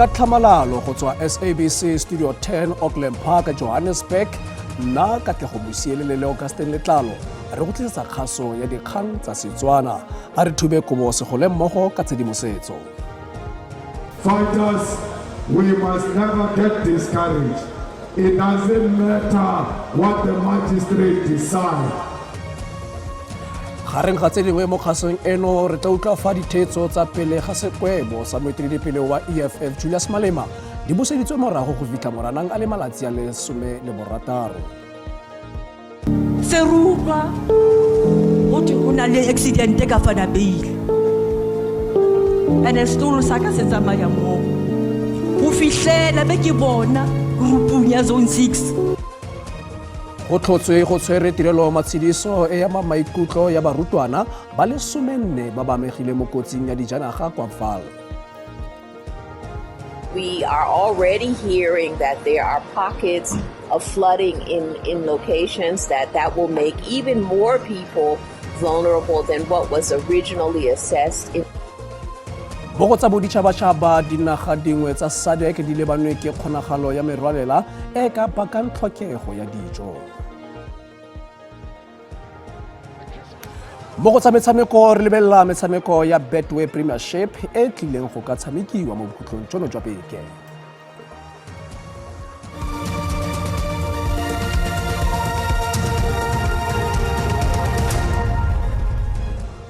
ka tlhamalalo go tswa SABC Studio 10 Auckland Park Johannesburg nna ka tle go busielele le Augustine Letlalo re go tlisetsa kgaso ya dikgang tsa Setswana a re thube kobo segole mmogo ka tshedimosetso. Fighters, we must never get discouraged. It doesn't matter what the magistrate decide. Gareng ga tse dingwe mo kgasong eno re tla utlwa fa dithetso tsa pele ga sekwebo sa moeteledipele wa EFF Julius Malema di buseditswe morago go fitlha moranang a le malatsi a le 16. Seruba go di go na le accident ka fana bail and stolo sa ka se tsamaya mo go fihlela be ke bona grupung ya zone 6 go tlhotswe go tshwere tirelo matshediso e ya maikutlo ya barutwana ba le 14 ba ba amegile mo kotsing ya dijanaga kwa Vaal. We are already hearing that there are pockets of flooding in locations that will make even more people vulnerable than what was originally assessed. Bogo tsa boditšhabatšhaba dinaga dingwe tsa SADC di lebanwe ke kgonagalo ya merwalela e ka bakang tlhokego ya dijo. Mo go tsa metshameko re lebelela metshameko ya Betway Premiership e tlileng go ka tshamekiwa mo bokhutlong jono jwa beke.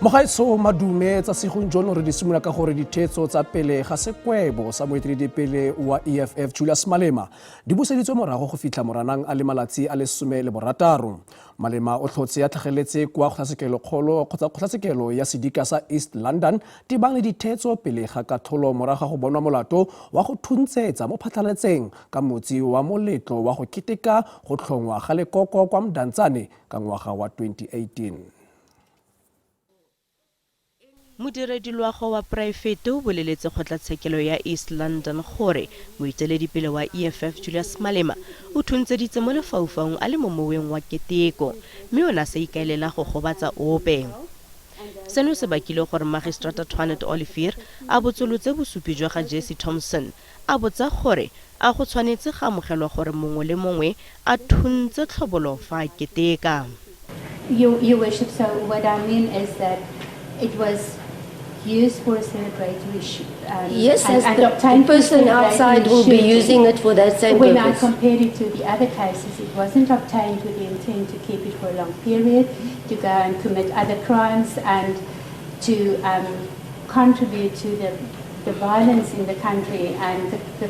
Mogaetso madume tsa segong jono re di simolola ka gore dithetso tsa pele ga sekwebo sa moeteledipele wa EFF Julius Malema di buseditswe morago go fitlha moranang a le malatsi a le 16. Malema o tlhotse ya tlhageletse kwa kgotlatshekelo ya sedika sa East London tibang le dithetso pele ga katlholo morago go bonwa molato wa go thuntsetsa mo phatlaletseng ka motsi wa moletlo wa go keteka go tlhongwa ga lekoko kwa Mdantsane ka ngwaga wa 2018. Modirediloago wa poraefete o boleletse kgotlatshekelo ya East London gore moeteledipele wa EFF Julius Malema o thuntseditse mo lefaufaung a le mo moweng wa keteko mme o na se ikaelela go gobatsa ope. Seno se bakile gore Magistrata Tshwanete Olivier a botsolotse bosupi jwa ga Jesse Thompson a botsa gore a go tshwanetse ga amogelwa gore mongwe le mongwe a thuntse tlhobolo fa keteka. Your worship, so what I mean is that it was used for a celebratory yes, and the person outside will be using it for that same when purpose. When I compared it to the other cases, it wasn't obtained with the intent to keep it for a long period, to go and commit other crimes and to contribute to the violence in the country and the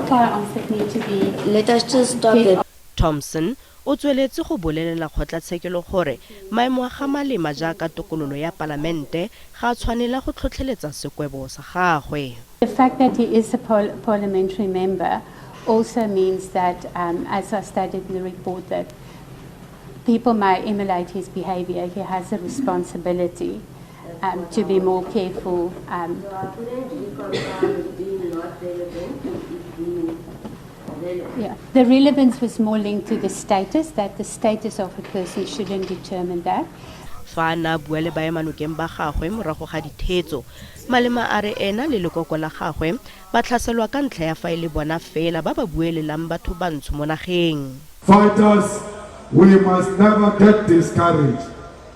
firearms that need to be... Let us just stop it. Thompson o tsweletse go bolelela kgotlatshekelo gore maemo a ga Malema jaaka tokololo ya palamente ga tshwanela go tlhotlheletsa sekwebo sa gagwe. The fact that he is a parliamentary member also means that, as I stated in the report, that people may emulate his behavior. He has a responsibility to be more careful. Yeah, the relevance was more linked to the status, that the status of a person shouldn't determine that. Fa na bua le baemanokeng ba gagwe morago ga dithetso Malema a re ena le lekoko la gagwe ba tlhaselwa ka ntlha ya fa ile bona fela ba ba buelelang batho bantsho mo nageng. Fighters, we must never get discouraged.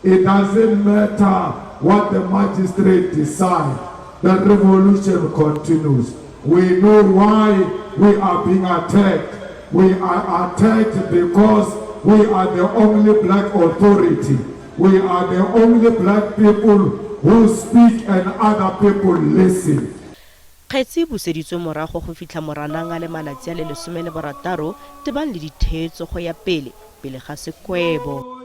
It doesn't matter what the magistrate decide. The revolution continues. We know why we are being attacked. We are attacked because we are the only black authority. We are the only black people who speak and other people listen. Kgetsi buseditswe morago go fitlha moranang a le malatsi a le 16 tebang le dithetso go ya pele ga sekwebo.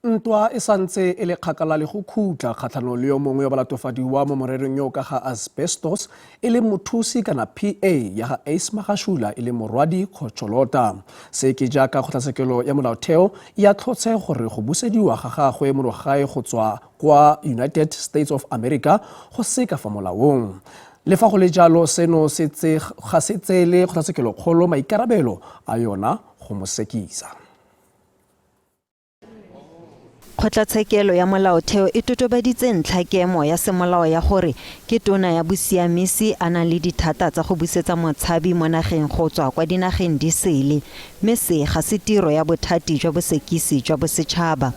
Ntwa e santse e le kgakala le go khutla kgatlhanong le yo mongwe yo balatofadiwa mo morerong yo ka ga asbestos e le mothusi kana PA ya ga Ace Magashula e le morwadi Cholota. Se ke jaaka kgotlatshekelo ya molaotheo ya tlhotse gore go busediwa ga gagwe mo gae go tswa kwa United States of America go seka fa molaong. Le fa go le jalo seno se ga se tsele kgotlatshekelo kgolo maikarabelo a yona go mo sekisa. Kgotlatshekelo ya Molaotheo e totobaditse ntlhakemo ya semolao ya gore ke tona ya bosiamisi a nang le dithata tsa go busetsa motshabi mo nageng go tswa kwa dinageng di sele, mme se ga se tiro ya bothati jwa bosekisi jwa bosetšhaba.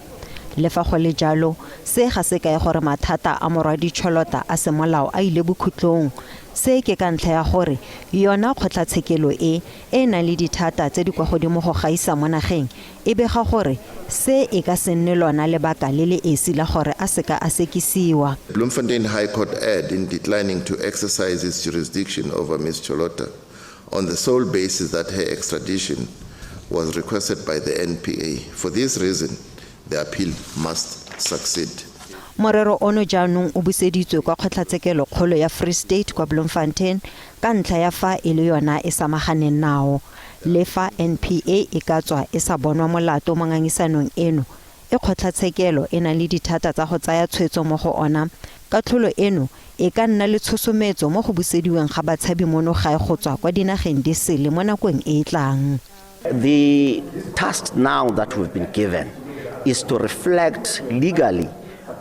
Le fa go le jalo, se ga se kae gore mathata a morwadi Cholota a semolao a ile bokhutlong. Se ke ka ntlha ya gore yona kgotlatshekelo e nang le dithata tse di kwa godimo go gaisa mo nageng e bega gore se e ka se nne lona lebaka le le esi la gore a seka a sekisiwa. Bloemfontein High Court erred in declining to exercise its jurisdiction over Ms. Cholota on the sole basis that her extradition was requested by the NPA. For this reason, the appeal must succeed. Morero ono jaanong o buseditswe kwa kgotlatshekelo kgolo ya Free State kwa Bloemfontein ka ntlha ya fa e le yona e samaganeng nao. Le fa NPA e ka tswa e sa bonwa molato mo ngangisanong eno, e kgotlatshekelo e na le dithata tsa go tsaya tshwetso mo go ona. Katlholo eno e ka nna le tshosometso mo go busediweng ga batshabi mono gae go tswa kwa dinageng di sele mo nakong e tlang. The task now that we've been given is to reflect legally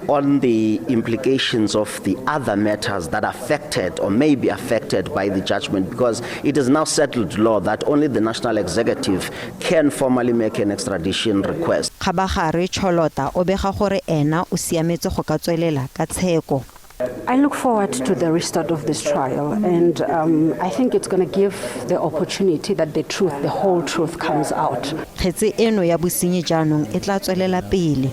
on the implications of the other matters that are affected or may be affected by the judgment, because it is now settled law that only the national executive can formally make an extradition request. Khabagare Cholota o bega gore ena o siametse go ka tswelela ka tsheko. I look forward to the restart of this trial, and I think it's going to give the opportunity that the whole truth comes out. Kgetse eno ya bosenyi jaanong e tla tswelela pele.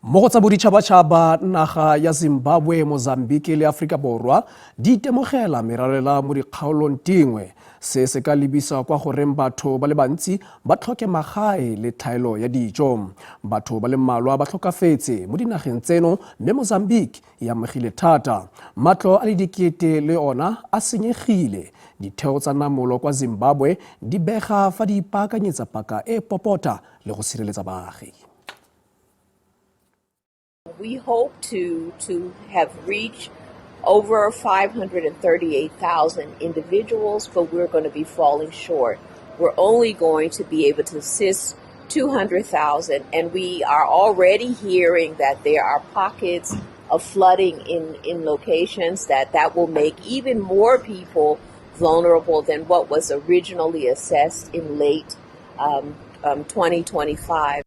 Mo go tsa boditšhabatšhaba, naga ya Zimbabwe, Mozambique le Afrika Borwa di itemogela meralela mo dikgaolong dingwe. Se se ka lebisa kwa goreng batho ba le bantsi ba tlhoke magae le tlhaelo ya dijo. Batho ba le mmalwa ba tlhokafetse mo dinageng tseno, mme Mozambique e amegile thata. Matlo a le dikete le ona a senyegile. Ditheo tsa namolo kwa Zimbabwe di bega fa di ipaakanyetsa paka e popota le go sireletsa baagi. We hope to have reached over 538,000 individuals, but we're going to be falling short. We're only going to be able to assist 200,000, and we are already hearing that there are pockets of flooding in locations that will make even more people vulnerable than what was originally assessed in late 2025.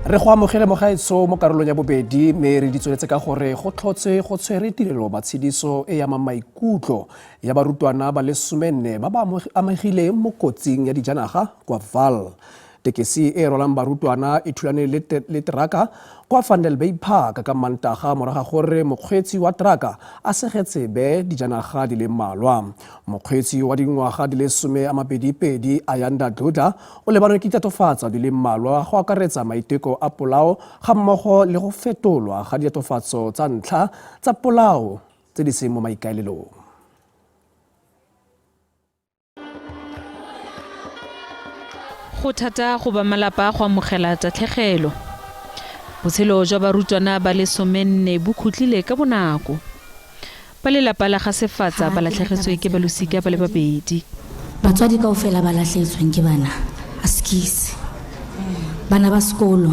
Re go amogele mogaetso mo karolong ya bobedi, mme re di tsweletse ka gore go tlhotse go tshwere tirelo matshediso e ya maikutlo ya barutwana ba le 14 ba ba amegileng mo kotsing ya dijanaga kwa Vaal. Tekesi e rolang barutwana e thulane le teraka kwa Vanderbay Park ka Mantaga moraga gore mokgweetsi wa teraka a segetse be dijanaga di le mmalwa. Mokgweetsi wa dingwaga di le 22 Ayanda Duda o lebanwe ke tatofatsa di le mmalwa go akaretsa maiteko a polao ga mmogo le go fetolwa ga ditatofatso tsa ntlha tsa polao tse di seng mo maikaelelong. Go thata go ba malapa go amogela tatlhegelo. Botshelo jwa barutwana ba le 14 bo khutlile ka bonako. Ba lelapa la ga Sefatsa ba latlhegetswe ke balosika ba le babedi. Batswadi kaofela ba latlhetsweng ke bana askisi. Bana ba sekolo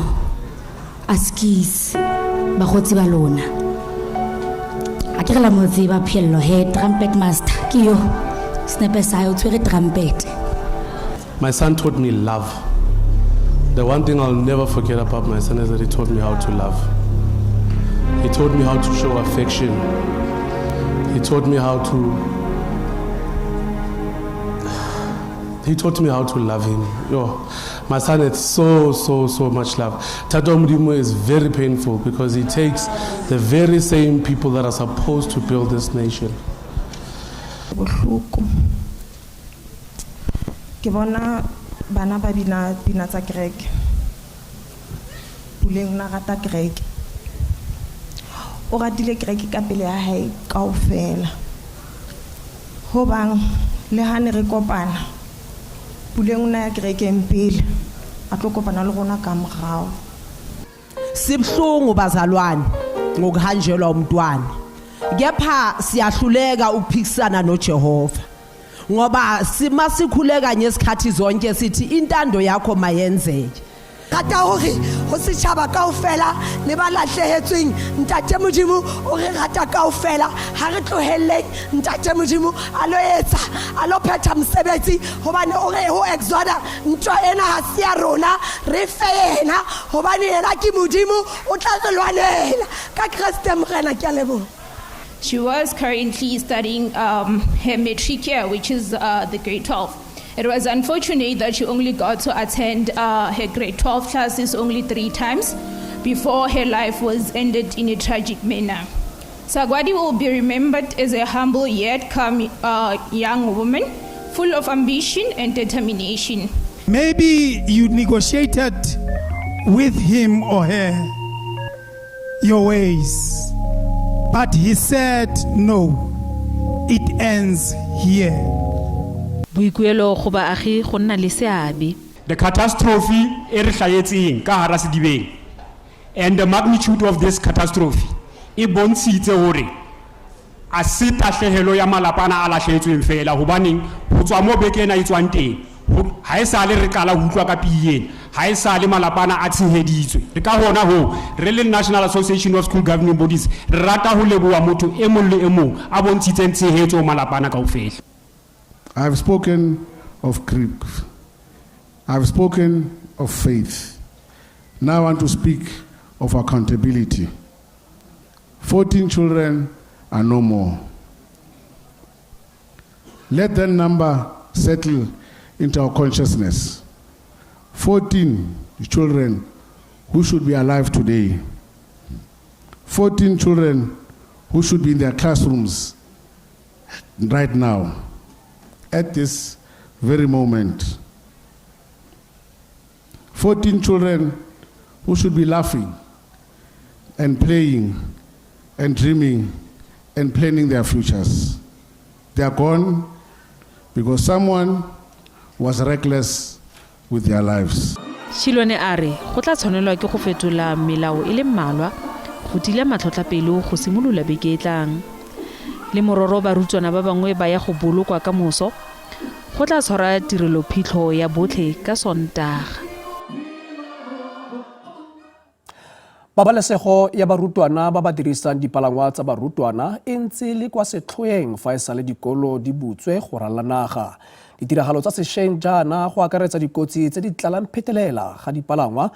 askisi ba gotsi ba lona. A ke re la motse ba phiello he trumpet master ke yo sniper sa yo tshwere trumpet. My son taught me love. The one thing I'll never forget about my son is that he taught me how to love. He taught me how to show affection. He taught me how to love him. Yo, my son had so much love. Tato Mdimo is very painful because he takes the very same people that are supposed to build this nation. Ke bona bana ba bina tsa kereke. Puleng na rata kereke. O ratile kereke ka pele ya hae kaofela. Ho bang le ha ne re kopana. Puleng na ya kereke mpile. A tlo kopana le rona ka morao. Sibhlungu bazalwane ngokuhanjelwa umntwana. kepha siyahluleka ukuphikisana noJehova ngoba simasikhuleka ngesikhathi zonke sithi intando yakho mayenzeke rata hore ho setjhaba kaofela le ba lahlehetsweng ntate Modimo o re rata kaofela ha re tlohelle ntate Modimo a lo etsa a lo phetha mosebetsi hobane o re ho exoda ntwa ena ha se ya rona re fe yena hobane yena ke Modimo o tla re lwanela ka Kriste morena ke a leboha. She was currently studying her matric year, which is the grade 12. It was unfortunate that she only got to attend her grade 12 classes only 3 times before her life was ended in a tragic manner. Sagwadi will be remembered as a humble yet calm young woman, full of ambition and determination. Maybe you negotiated with him or her your ways, but he said no, it ends here. Boikuelo go baagi go nna le seabe. The catastrophe e re hlahetseng ka hara sedibeng, and the magnitude of this catastrophe e bontshitse hore a se tahlehelo ya malapana a lahlehetsweng fela hobaneng ho tswa mo bekena e tswang teng ha e sa le re qala ho utlwa ka piyeng ha e sa le malapana a tsheheditswe re ka hona ho re le National Association of School Governing Bodies re rata ho leboha motho e mong le e mong a bontshitseng tshehetso malapana kaofela. I have spoken of grief. I have spoken of faith. Now I want to speak of accountability. 14 children are no more. Let that number settle into our consciousness. 14 children who should be alive today. 14 children who should be in their classrooms right now, at this very moment. 14 children who should be laughing and playing and dreaming and planning their futures. They are gone because someone was reckless with their lives. Shilwane are go tla tshwanelwa ke go fetola melao e le mmalwa go tila matlhotlapelo go simolola beke e tlang. Le mororo barutwana ba bangwe ba ya go bolokwa ka moso go tla tshwara tirelo phitlho ya botlhe ka Sontaga. Pabalesego ya barutwana ba ba dirisang dipalangwa tsa barutwana e ntse le kwa setlhoeng fa e sale dikolo di butswe go ralala naga. Ditiragalo tsa sešweng jaana go akaretsa dikotsi tse di tlalang phetelela ga dipalangwa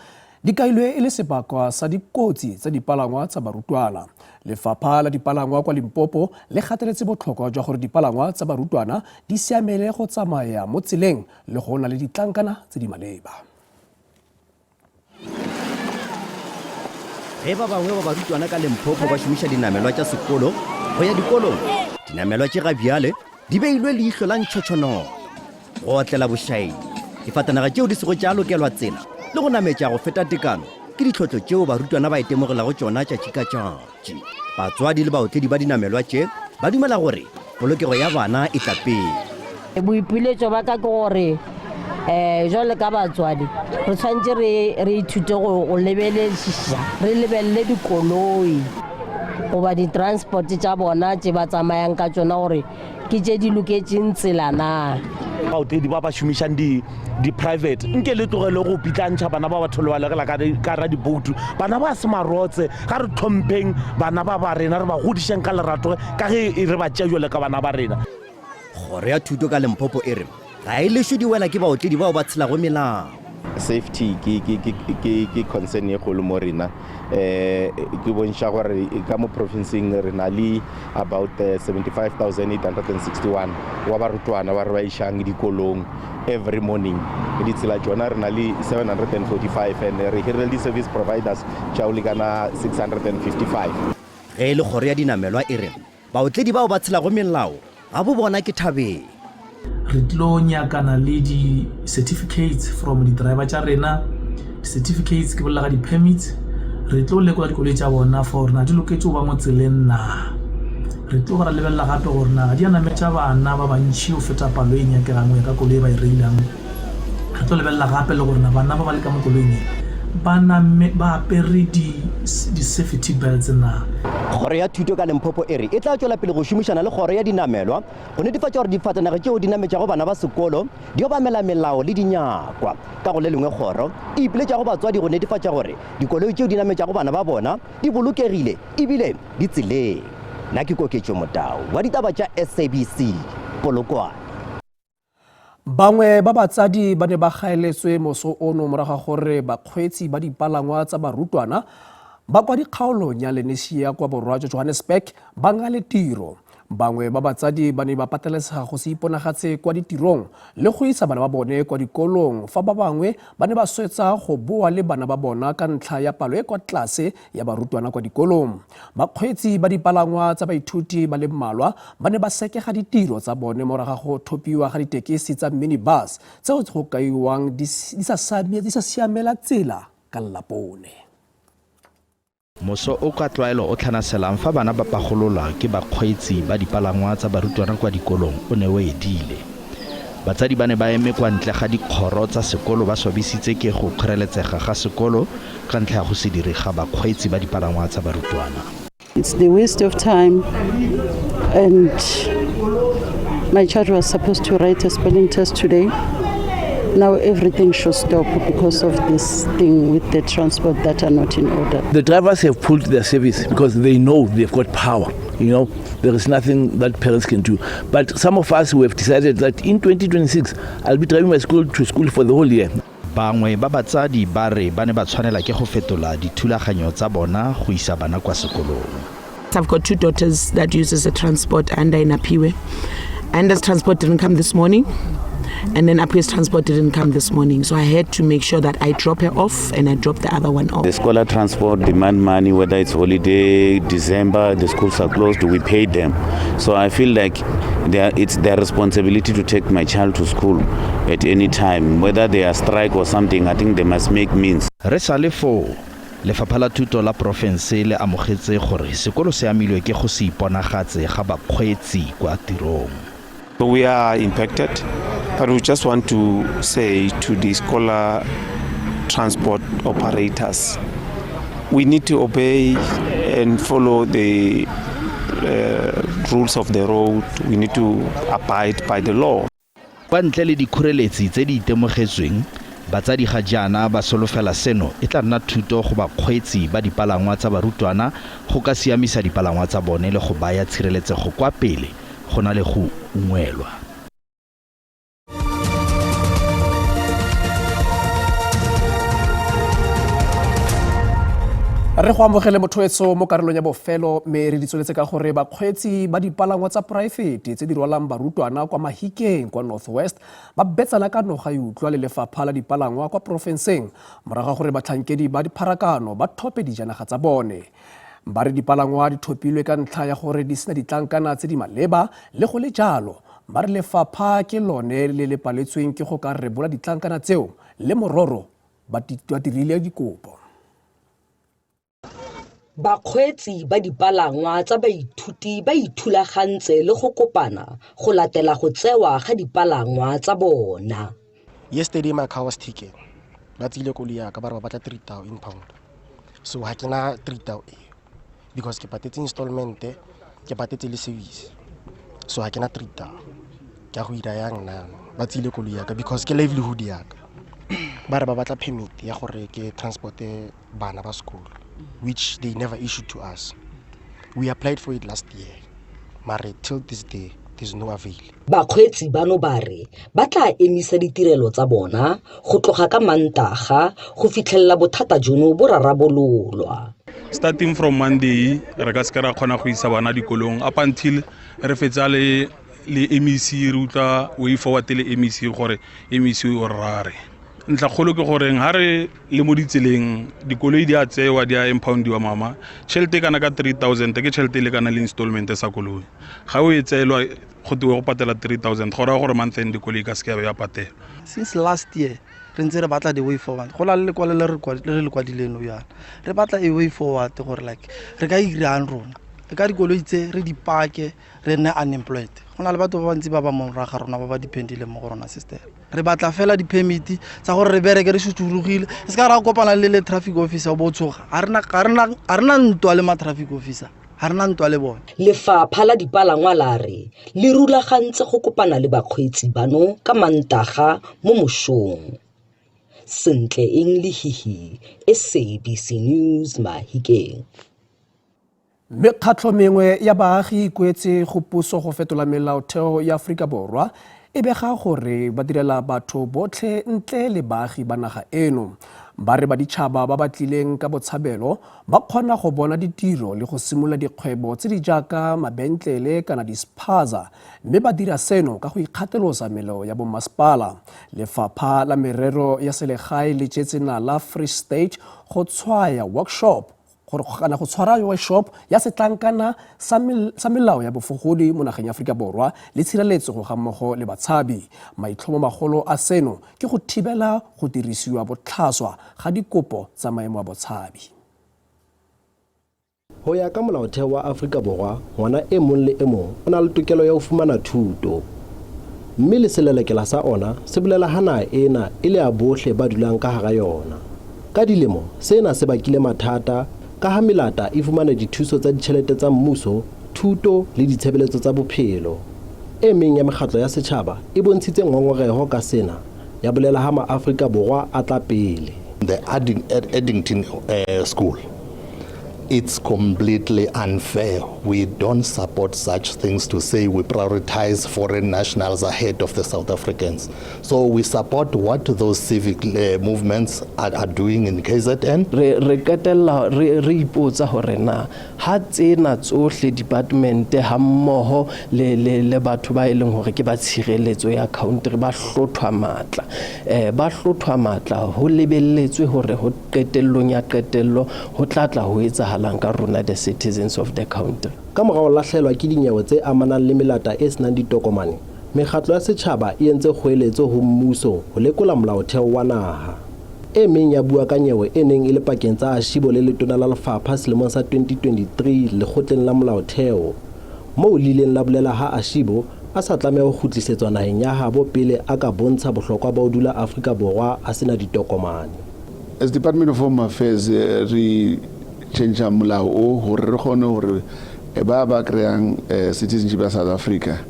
di kailwe e le sebaka sa dikotsi tsa dipalangwa tsa barutwana. Lefapha la dipalangwa kwa Limpopo le gateletse botlhokwa jwa gore dipalangwa tsa barutwana di siamele go tsamaya mo tseleng le go nna le ditlankana tse di maleba. Ge ba bangwe ba barutwana ka Limpopo ba šomiša dinamelwa tša sekolo go ya dikolong, dinamelwa tše gabjale di beilwe leihlo la ntšhotšhono go otlela bošaedi. Difatanaga tšeo di sego tša lokelwa tsela le go nametša go feta tekano ke ditlhotlo tšeo barutwana ba itemogelago tšona tšatši ka tšatši. Batswadi le baotledi ba dinamelwa tše ba dumela gore polokego ya bana e tla pele. Boipiletšo ba ka ke gore jwale ka batswadi re tshwantse re ithute go lebelešiša re lebelele dikoloi goba di-transport tša bona tše ba tsamayang ka tšona gore ke tše di loketšeng tsela na. Baotledi ba ba šomišang di-private nke le tlogele go pitlantšha bana ba ba tholobalegela ka ra diboutu. Bana ba se marotse ga re tlhompheng bana ba ba rena re ba godišeng ka lerato ka ge re ba tšea jwale ka bana ba rena. Kgoro ya thuto ka Limpopo e re ga e lešwe di wela ke baotledi bao ba tshelago melao. Safety ke concern ye kgolo mo rena ke bontšha gore ka mo provinceng re na le about 75,861 wa barutwana ba re ba išang dikolong every morning. Ditsela tšona re na le 745 and re hirela di-service providers tšao le kana 655. Ge le kgoro ya dinamelwa e re baotledi bao ba tshelago melao ga bo bona ke thabeng. Re tlo nyakana le di-certificates from di-driver tša rena. Di-certificates ke bolela ga di-permits. Re tlo lekola dikoloi tša bona for na di loketse go ba mo tseleng na. Re tlo gara lebelela gape gore na di a nametša bana ba bantši go feta palo e nyakegang ka koloi ba e reilang. Re tlo lebelela gape le gore na bana ba ba le ka mo koloing ba apere di-safety belts na. Kgoro ya thuto ka Limpopo ere e tla tswela pele go šomišana le kgoro ya dinamelwa go netefatsa gore difatanaga tšeo di nametšago bana ba sekolo di obamela melao le dinyakwa ka go le lengwe kgoro e ipiletša go batswadi go netefatsa gore dikoloi tšeo di nametšago bana ba bona di bolokegile ebile di tseleng. Nna ke Koketšo Motau wa ditaba tša SABC Polokwane. Bangwe ba batsadi ba ne ba gaeletswe moso ono moraga gore bakgweetsi ba dipalangwa tsa barutwana ba kwa dikgaolong ya Lenesia kwa borwa jwa Johannesburg ba ngale tiro. Bangwe ba batsadi ba ne ba patelesega go se iponagatse kwa ditirong le go isa bana ba bone kwa dikolong fa ba bangwe ba ne ba swetsa go boa le bana ba bona ka ntlha ya palo e kwa tlase ya barutwana kwa dikolong. Bakgweetsi ba dipalangwa tsa baithuti ba le mmalwa ba ne ba sekega ditiro tsa bone moraga go thopiwa ga ditekesi tsa minibus tseo go kaiwang di sa siamela tsela ka Lapone. Moso o ka tlwaelo o tlhanaselang fa bana ba pagolola ke bakgweetsi ba dipalangwa tsa barutwana kwa dikolong o ne o edile. Batsadi ba ne ba eme kwa ntle ga dikgoro tsa sekolo ba swabisitse ke go kgoreletsega ga sekolo ka ntlha ya go se dire ga bakgweetsi ba dipalangwa tsa barutwana. It's the waste of time, and my child was supposed to write a spelling test today. Now everything should stop because of this thing with the transport that are not in order. The drivers have pulled their service because they know they've got power. You know, there is nothing that parents can do. But some of us who have decided that in 2026, I'll be driving my school to school for the whole year. Bangwe ba batsadi ba re ba ne ba tshwanela ke go fetola dithulaganyo tsa bona go isa bana kwa sekolong. I've got 2 daughters that uses a transport under in Apiwe. Anda's transport didn't come this morning. And then Apiwe's transport didn't come this morning. So I had to make sure that I drop her off and I drop the other one off. The scholar transport demand money, whether it's holiday, December, the schools are closed, we pay them. So I feel like it's their responsibility to take my child to school at any time. Whether they are strike or something, I think they must make means. Lefapha la thuto la porofense le amogetse gore sekolo se amilwe ke go se iponagatse ga bakgweetsi kwa tirong. We are impacted, but we just want to say to the scholar transport operators, we need to obey and follow the rules of the road. We need to abide by the law. Kwa ntle le dikgoreletsi tse di itemogetsweng, batsadi ga jaana ba solofela seno e tla nna thuto go bakgweetsi ba dipalangwa tsa barutwana go ka siamisa dipalangwa tsa bone le go baya tshireletsego kwa pele go na le go ungwelwa. Re go amogele mothoetso mo karolong ya bofelo mme re ditsweletse ka gore bakgweetsi ba dipalangwa tsa poraefete tse di rwalang barutwana kwa Mahikeng kwa Northwest ba betsana ka noga e utlwa le lefapha la dipalangwa kwa porofenseng moraga gore batlhankedi ba dipharakano ba thope dijanaga tsa bone. Ba re dipalangwa di thopilwe ka ntlha ya gore di sena ditlankana tse di maleba le go le jalo ba re lefapha ke lone le le paletsweng ke go ka rebola ditlankana tseo le mororo ba dirile dikopo. Bakgweetsi ba dipalangwa tsa baithuti ba ithulagantse le go kopana go latela go tsewa ga dipalangwa tsa bona. Yesterday my car was taken. Ba tsile koloi ya ka ba re ba batla 3,000 pound. So ha ke na 3,000 because ke patetse installment, ke patetse le service. So ha ke na 3,000. Ke go ira yang na ba tsile koloi ya ka because ke livelihood ya ka. Ba re ba batla permit ya gore ke transporte bana ba school, which they never issued to us. We applied for it last year, but till this day, there's no avail. Bakgweetsi bano ba re ba tla emisa ditirelo tsa bona go tloga ka Mantaga go fitlhella bothata jono bo rarabololwa. Starting from Monday, re ka se ra khona go isa bana dikolong up until re fetsa le MEC re utla way forward le MEC gore MEC o rare. Ntla kholo ke gore ha re le mo ditseleng dikoloi di a tsewa di a impoundiwa mama tšhelete kana ka 3,000 ke tšhelete le kana le installment sa koloi ga o e tseelwa go twe go patela 3,000 gore gore month end dikoloi ka se ya patela. Since last year re ntse re batla the way forward go la le kwale le re kwadileno yana re batla a way forward gore like re ka irang rona ka dikoloi tse re di parke re nne unemployed go na le batho ba bantsi ba ba mo ra ga rona ba ba dependile mo go rona sister re batla fela di-permit tsa gore re bereke re sutulugile se ka ra kopana le traffic officer o botshoga a rena ntwa le ma-traffic officer ha rena ntwa le bona. Lefapha la dipalangwa la re le rulagantse go kopana le bakgweetsi bano ka Mantaga mo mosong. Sentle Englihihi, SABC News Mahikeng. Mekgatlho mengwe ya baagi ikwetse go puso go fetola melaotheo ya Aforika Borwa e bega gore ba direla batho botlhe ntle le baagi ba naga eno. Ba re ba ditšhaba ba batlileng ka botshabelo ba kgona go bona ditiro le go simolola dikgwebo tse di jaaka mabentlele kana dispaza mme ba dira seno ka go ikgatelosa melao ya bommasepala. Lefapha la merero ya selegae le tšetse nala Free State go tshwaya workshop kana go tshwara workshop ya setlankana sa melao ya bofogodi mo nageng ya Aforika Borwa le tshireletsego ga mmogo le batshabi. Maitlhomo magolo a seno ke go thibela go dirisiwa botlhaswa ga dikopo tsa maemo a botshabi. Ho ya ka molaotheo wa Aforika Borwa, ngwana e mong le e mong o na le tokelo ya ho fumana thuto. Mme le selelekela sa ona se bolela hana ena e le a bohle ba dulang ka hara yona. Ka dilemo sena se bakile mathata ka ha melata e fumana dithuso tsa ditjhelete tsa mmuso, thuto le ditshebeletso tsa bophelo. E meng ya mekgatlo ya setjhaba e bontshitse ngongoreho ka sena ya bolela ha ma-Afrika Borwa a tla pele. The Addington school, it's completely unfair. We don't support such things to say we prioritize foreign nationals ahead of the South Africans. So we support what those civic movements are doing in KZN. Re katella re ipotsa hore na ha tsena tsohle department ha mmoho le batho ba eleng hore ke ba tshireletso ya country ba hlothwa matla ho lebelletswe hore ho qetellong ya qetello ho tlatla ho etsahalang ka rona the citizens of the country. Ka morao lahlelwa ke dinyewe tse amanang le melata e senang ditokomane, mekgatlo ya setjhaba e entse kgoeletso ho mmuso ho lekola molaotheo wa naha. E meng ya bua ka nyewe e neng e le pakeng tsa Ashibo le letona la lefapha selemong sa 2023 lekgotleng la molaotheo, moo le ileng la bolela ha Ashibo a sa tlameha ho kgutlisetswa naheng ya habo pele a ka bontsha bohlokwa ba ho dula Afrika Borwa a sena ditokomane. As Department of Home Affairs re change molao o hore re kgone hore ba kreang citizenship ya South Africa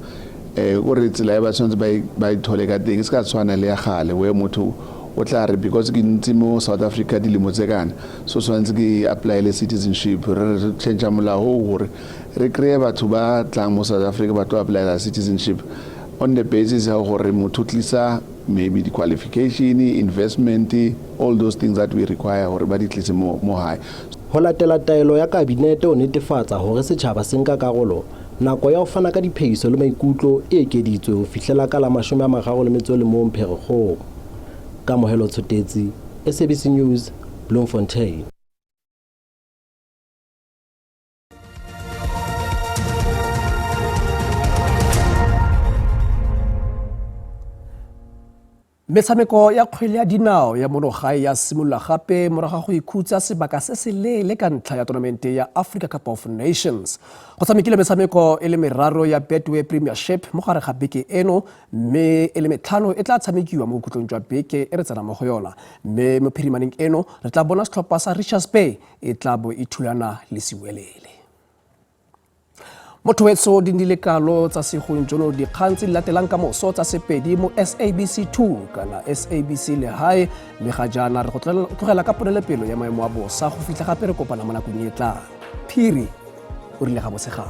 gore tsela ya ba tshwanetse ba ithole ka teng se ka tshwana le ya gale we motho o tla re because ke ntse mo South Africa dilemo tse kana so tshwanetse ke apply le citizenship re change molao hore re kree batho ba tlang mo South Africa ba to apply la citizenship on the basis ya gore motho tlisa maybe the qualification, investment, all those things that we require hore ba di tlise mo high. Ho latela taelo ya kabinete o netefatsa hore setjhaba se nka karolo nako ya ho fana ka diphehiso le maikutlo e ekeditswe ho fihlela ka la 31 Pherekgong. Ka Mohelo Tshotetsi, SABC News, Bloemfontein. Metshameko ya kgwele ya dinao ya monogae ya simolola gape morago go ikhutsa sebaka se se leele ka ntlha ya tournamente ya Africa Cup of Nations. Go tshamekile metshameko e le meraro ya Betway Premiership mo gare ga beke eno mme e le metlhano e tla tshamekiwa mo bokhutlong jwa beke e re tsena mo go yona. Mme mo phirimaneng eno re tla bona setlhopha sa Richards Bay e tla bo ithulana le Siwelele. Motho wetso dindile kalo tsa segonjono dikgang tse latelang ka moso tsa sepedi mo SABC 2 kana SABC le hae le ga jana re go tlogela ka ponelepelo ya maemo a bosa go fitla gape re kopana mo nakong e tlang. Phiri o rile ga bosega.